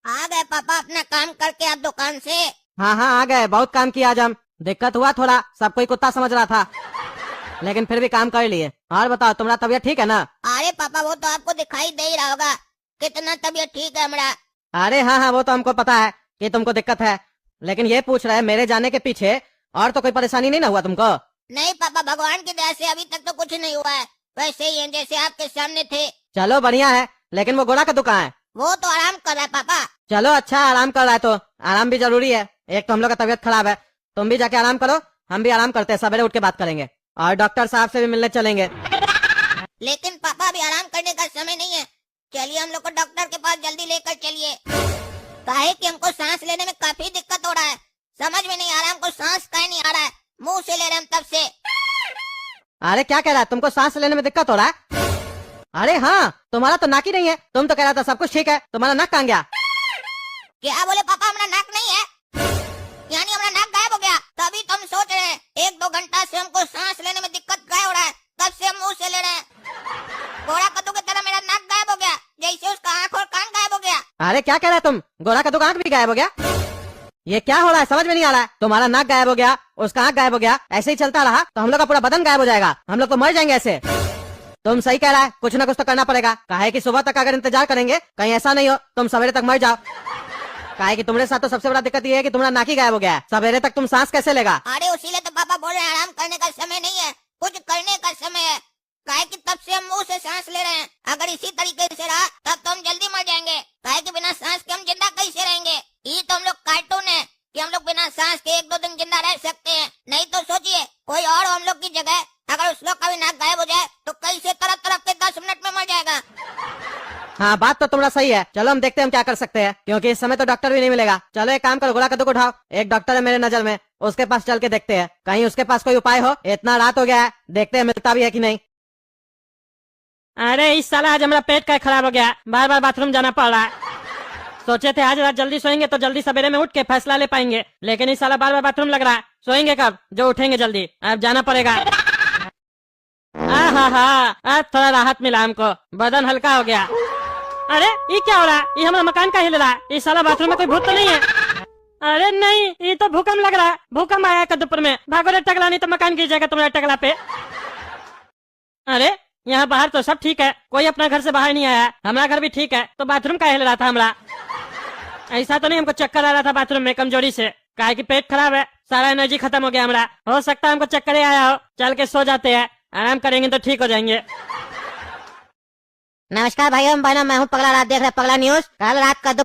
आ गए पापा अपना काम करके आप दुकान से। हाँ हाँ आ गए, बहुत काम किया आज हम। दिक्कत हुआ थोड़ा, सब कोई कुत्ता समझ रहा था, लेकिन फिर भी काम कर लिए। और बताओ, तुम्हारा तबीयत ठीक है ना? अरे पापा वो तो आपको दिखाई दे ही रहा होगा कितना तबीयत ठीक है हमारा। अरे हाँ हाँ, वो तो हमको पता है कि तुमको दिक्कत है, लेकिन ये पूछ रहा है मेरे जाने के पीछे और तो कोई परेशानी नहीं ना हुआ तुमको? नहीं पापा, भगवान की दया से अभी तक तो कुछ नहीं हुआ है, वैसे ही है जैसे आपके सामने थे। चलो बढ़िया है, लेकिन वो गोरा का दुकान है? वो तो आराम कर रहा है पापा। चलो अच्छा, आराम कर रहा है तो आराम भी जरूरी है। एक तो हम लोग का तबीयत खराब है, तुम भी जाके आराम करो, हम भी आराम करते हैं, सवेरे उठ के बात करेंगे और डॉक्टर साहब से भी मिलने चलेंगे। लेकिन पापा अभी आराम करने का समय नहीं है, चलिए हम लोग को डॉक्टर के पास जल्दी लेकर चलिए। काहे कि हमको सांस लेने में काफी दिक्कत हो रहा है, समझ में नहीं आ रहा हमको सांस काहे नहीं आ रहा है, मुंह से ले रहे हम तब से। अरे क्या कह रहा है, तुमको सांस लेने में दिक्कत हो रहा है? अरे हाँ, तुम्हारा तो नाक ही नहीं है, तुम तो कह रहा था सब कुछ ठीक है, तुम्हारा नाक कहाँ गया? क्या बोले पापा, हमारा नाक नहीं है? यानी हमारा नाक गायब हो गया? तभी तो हम सोच रहे हैं, 1-2 घंटा से हमको सांस लेने में दिक्कत गायब हो रहा है, तब से हम मुंह से ले रहे हैं। गोरा कद्दू की तरह मेरा नाक गायब हो गया, जैसे उसका आँख और कान गायब हो गया। अरे क्या कह रहा है तुम, गोरा का दुकान भी गायब हो गया? ये क्या हो रहा है, समझ में नहीं आ रहा है। तुम्हारा नाक गायब हो गया, उसका आँख गायब हो गया, ऐसे ही चलता रहा तो हम लोग का पूरा बदन गायब हो जाएगा, हम लोग तो मर जाएंगे ऐसे। तुम सही कह रहा है, कुछ ना कुछ तो करना पड़ेगा। काहे कि सुबह तक अगर इंतजार करेंगे कहीं ऐसा नहीं हो तुम सवेरे तक मर जाओ। काहे कि तुम्हारे साथ तो सबसे बड़ा दिक्कत ये है कि तुम्हारा नाक ही गायब हो गया है, सवेरे तक तुम सांस कैसे लेगा? अरे उसीलिए तो पापा बोल रहे हैं आराम करने का समय नहीं है, कुछ करने का समय है। काहे कि तब से हम मुंह से सांस ले रहे हैं, अगर इसी तरीके से रहा तब तो हम जल्दी मर जाएंगे। काहे कि बिना सांस के हम जिंदा कैसे रहेंगे? ये तो हम लोग कार्टून है कि हम लोग बिना सांस के 1-2 दिन जिंदा रह सकते हैं, नहीं तो सोचिए कोई और हम लोग की जगह अगर उस लोग का भी नाक गायब हो जाए तो कैसे तरफ तरफ के 10 मिनट में मर जाएगा। हाँ बात तो तुम्हारा सही है, चलो हम देखते हैं हम क्या कर सकते हैं, क्योंकि इस समय तो डॉक्टर भी नहीं मिलेगा। चलो एक काम करो, गोला कद्दू को उठाओ, एक डॉक्टर है मेरे नजर में, उसके पास चल के देखते हैं, कहीं उसके पास कोई उपाय हो। इतना रात हो गया है, देखते हैं मिलता भी है कि नहीं। अरे इस साला आज हमारा पेट का खराब हो गया, बार बार बाथरूम जाना पड़ रहा है। सोचे थे आज रात जल्दी सोएंगे तो जल्दी सवेरे में उठ के फैसला ले पाएंगे, लेकिन इस साला बार बार बाथरूम लग रहा है। सोएंगे कब, जो उठेंगे जल्दी, अब जाना पड़ेगा। अब थोड़ा राहत मिला हमको, बदन हल्का हो गया। अरे ये क्या हो रहा है, ये हमारा मकान का हिल रहा है, इस साला बाथरूम में कोई भूत तो नहीं है? अरे नहीं, ये तो भूकंप लग रहा है, भूकंप आया है कद्दूपुर में, भागो रे टकला, नहीं तो मकान गिर जाएगा तुम्हारे टकला पे। अरे यहाँ बाहर तो सब ठीक है, कोई अपना घर से बाहर नहीं आया, हमारा घर भी ठीक है, तो बाथरूम का हिल रहा था हमारा। ऐसा तो नहीं हमको चक्कर आ रहा था बाथरूम में कमजोरी से, काहे कि पेट खराब है, सारा एनर्जी खत्म हो गया हमारा, हो सकता है हमको चक्कर आया हो। चल के सो जाते हैं, आराम करेंगे तो ठीक हो जाएंगे। नमस्कार भाइयों बहनों, मैं हूँ पगला रात, देख रहे हैं पगला न्यूज। कल रात कद्दू